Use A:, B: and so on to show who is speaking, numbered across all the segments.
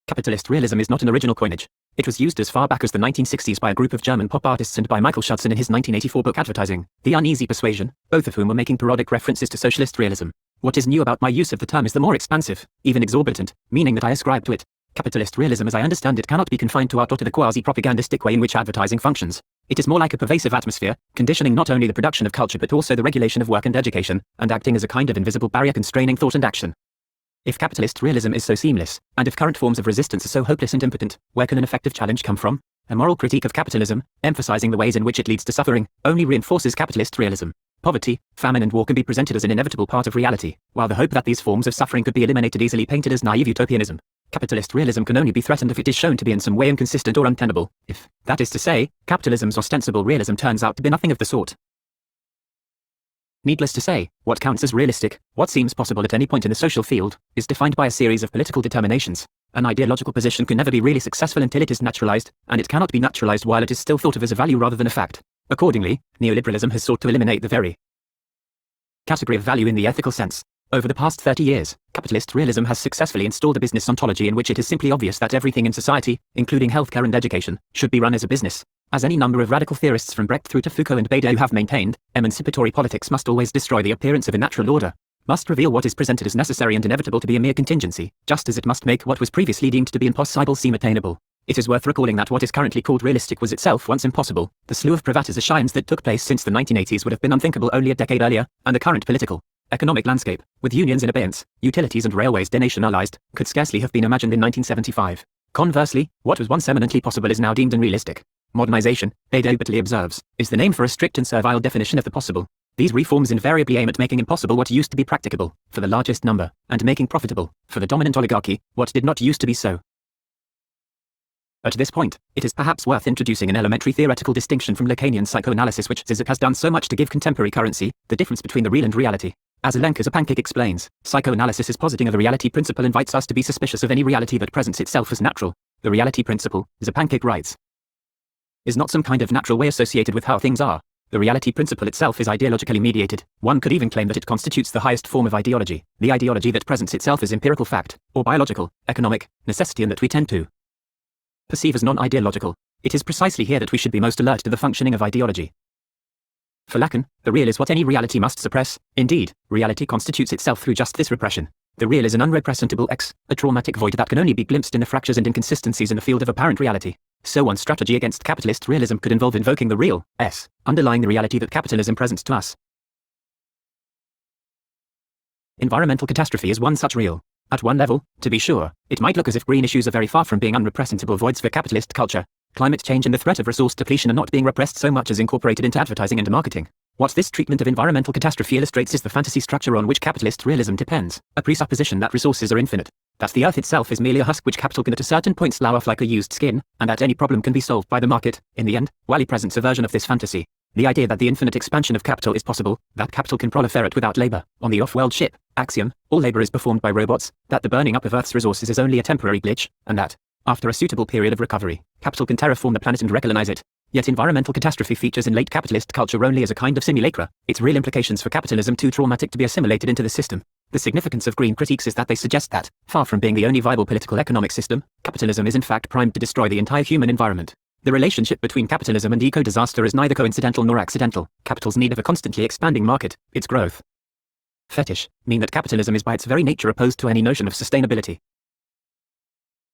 A: Capitalist realism is not an original coinage. It was used as far back as the 1960s by a group of German pop artists and by Michael Schudson in his 1984 book Advertising, The Uneasy Persuasion, both of whom were making parodic references to socialist realism. What is new about my use of the term is the more expansive, even exorbitant, meaning that I ascribe to it. Capitalist realism as I understand it cannot be confined to art or to the quasi-propagandistic way in which advertising functions. It is more like a pervasive atmosphere, conditioning not only the production of culture but also the regulation of work and education, and acting as a kind of invisible barrier constraining thought and action. If capitalist realism is so seamless, and if current forms of resistance are so hopeless and impotent, where can an effective challenge come from? A moral critique of capitalism, emphasizing the ways in which it leads to suffering, only reinforces capitalist realism. Poverty, famine and war can be presented as an inevitable part of reality, while the hope that these forms of suffering could be eliminated easily painted as naive utopianism. Capitalist realism can only be threatened if it is shown to be in some way inconsistent or untenable, if, that is to say, capitalism's ostensible realism turns out to be nothing of the sort. Needless to say, what counts as realistic, what seems possible at any point in the social field, is defined by a series of political determinations. An ideological position can never be really successful until it is naturalized, and it cannot be naturalized while it is still thought of as a value rather than a fact. Accordingly, neoliberalism has sought to eliminate the very category of value in the ethical sense. Over the past 30 years, capitalist realism has successfully installed a business ontology in which it is simply obvious that everything in society, including healthcare and education, should be run as a business. As any number of radical theorists from Brecht through to Foucault and Badiou have maintained, emancipatory politics must always destroy the appearance of a natural order, must reveal what is presented as necessary and inevitable to be a mere contingency, just as it must make what was previously deemed to be impossible seem attainable. It is worth recalling that what is currently called realistic was itself once impossible. The slew of privatization that took place since the 1980s would have been unthinkable only a decade earlier, and the current political, economic landscape, with unions in abeyance, utilities and railways denationalized, could scarcely have been imagined in 1975. Conversely, what was once eminently possible is now deemed unrealistic. Modernization, Badiou bitterly observes, is the name for a strict and servile definition of the possible. These reforms invariably aim at making impossible what used to be practicable, for the largest number, and making profitable, for the dominant oligarchy, what did not used to be so. At this point, it is perhaps worth introducing an elementary theoretical distinction from Lacanian psychoanalysis which Zizek has done so much to give contemporary currency, the difference between the real and reality. As Elenka's Pancake explains, psychoanalysis' positing of the reality principle invites us to be suspicious of any reality that presents itself as natural. The reality principle, Pancake writes, is not some kind of natural way associated with how things are. The reality principle itself is ideologically mediated. One could even claim that it constitutes the highest form of ideology, the ideology that presents itself as empirical fact, or biological, economic, necessity, and that we tend to perceive as non-ideological. It is precisely here that we should be most alert to the functioning of ideology. For Lacan, the real is what any reality must suppress. Indeed, reality constitutes itself through just this repression. The real is an unrepresentable X, a traumatic void that can only be glimpsed in the fractures and inconsistencies in the field of apparent reality. So one strategy against capitalist realism could involve invoking the real, S, underlying the reality that capitalism presents to us. Environmental catastrophe is one such real. At one level, to be sure, it might look as if green issues are very far from being unrepresentable voids for capitalist culture. Climate change and the threat of resource depletion are not being repressed so much as incorporated into advertising and marketing. What this treatment of environmental catastrophe illustrates is the fantasy structure on which capitalist realism depends, a presupposition that resources are infinite, that the earth itself is merely a husk which capital can at a certain point slough off like a used skin, and that any problem can be solved by the market. In the end, Wally presents a version of this fantasy. The idea that the infinite expansion of capital is possible, that capital can proliferate without labor, on the off-world ship, axiom, all labor is performed by robots, that the burning up of Earth's resources is only a temporary glitch, and that, after a suitable period of recovery, capital can terraform the planet and recolonize it. Yet environmental catastrophe features in late capitalist culture only as a kind of simulacra, its real implications for capitalism too traumatic to be assimilated into the system. The significance of green critiques is that they suggest that, far from being the only viable political economic system, capitalism is in fact primed to destroy the entire human environment. The relationship between capitalism and eco-disaster is neither coincidental nor accidental. Capital's need of a constantly expanding market, its growth fetish, mean that capitalism is by its very nature opposed to any notion of sustainability.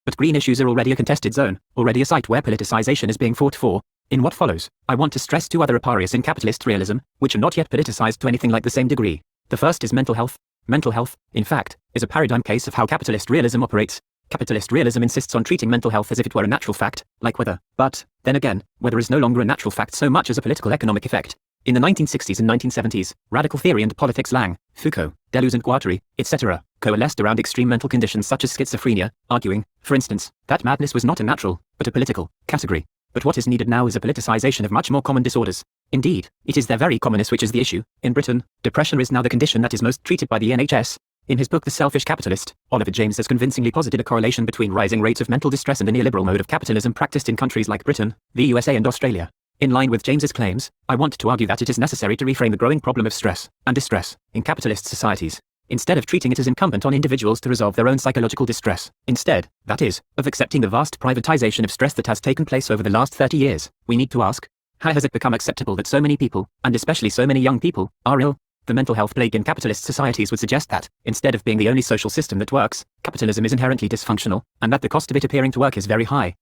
A: But green issues are already a contested zone, already a site where politicization is being fought for. In what follows, I want to stress two other aparias in capitalist realism, which are not yet politicized to anything like the same degree. The first is mental health. Mental health, in fact, is a paradigm case of how capitalist realism operates. Capitalist realism insists on treating mental health as if it were a natural fact, like weather. But, then again, weather is no longer a natural fact so much as a political economic effect. In the 1960s and 1970s, radical theory and politics Lang, Foucault, Deleuze and Guattari, etc., coalesced around extreme mental conditions such as schizophrenia, arguing, for instance, that madness was not a natural, but a political, category. But what is needed now is a politicization of much more common disorders. Indeed, it is their very commonness which is the issue. In Britain, depression is now the condition that is most treated by the NHS. In his book The Selfish Capitalist, Oliver James has convincingly posited a correlation between rising rates of mental distress and a neoliberal mode of capitalism practiced in countries like Britain, the USA and Australia. In line with James's claims, I want to argue that it is necessary to reframe the growing problem of stress and distress in capitalist societies. instead of treating it as incumbent on individuals to resolve their own psychological distress. Instead, that is, of accepting the vast privatization of stress that has taken place over the last 30 years, we need to ask, how has it become acceptable that so many people, and especially so many young people, are ill? The mental health plague in capitalist societies would suggest that, instead of being the only social system that works, capitalism is inherently dysfunctional, and that the cost of it appearing to work is very high.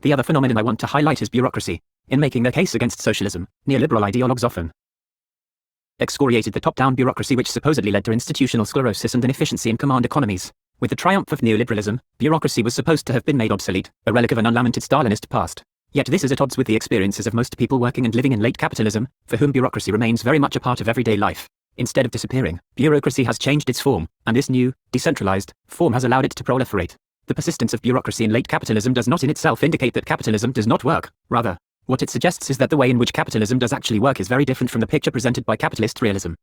A: The other phenomenon I want to highlight is bureaucracy. In making their case against socialism, neoliberal ideologues often excoriated the top-down bureaucracy which supposedly led to institutional sclerosis and inefficiency in command economies. With the triumph of neoliberalism, bureaucracy was supposed to have been made obsolete, a relic of an unlamented Stalinist past. Yet this is at odds with the experiences of most people working and living in late capitalism, for whom bureaucracy remains very much a part of everyday life. Instead of disappearing, bureaucracy has changed its form, and this new, decentralized, form has allowed it to proliferate. The persistence of bureaucracy in late capitalism does not in itself indicate that capitalism does not work. Rather, what it suggests is that the way in which capitalism does actually work is very different from the picture presented by capitalist realism.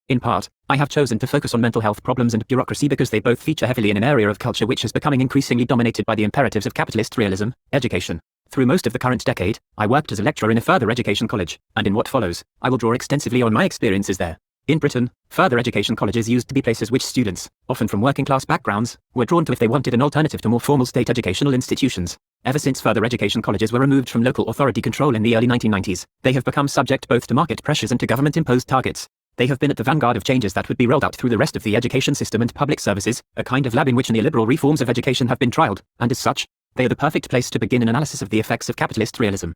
A: In part, I have chosen to focus on mental health problems and bureaucracy because they both feature heavily in an area of culture which is becoming increasingly dominated by the imperatives of capitalist realism, education. Through most of the current decade, I worked as a lecturer in a further education college, and in what follows, I will draw extensively on my experiences there. In Britain, further education colleges used to be places which students, often from working-class backgrounds, were drawn to if they wanted an alternative to more formal state educational institutions. Ever since further education colleges were removed from local authority control in the early 1990s, they have become subject both to market pressures and to government-imposed targets. They have been at the vanguard of changes that would be rolled out through the rest of the education system and public services, a kind of lab in which neoliberal reforms of education have been trialed, and as such, they are the perfect place to begin an analysis of the effects of capitalist realism.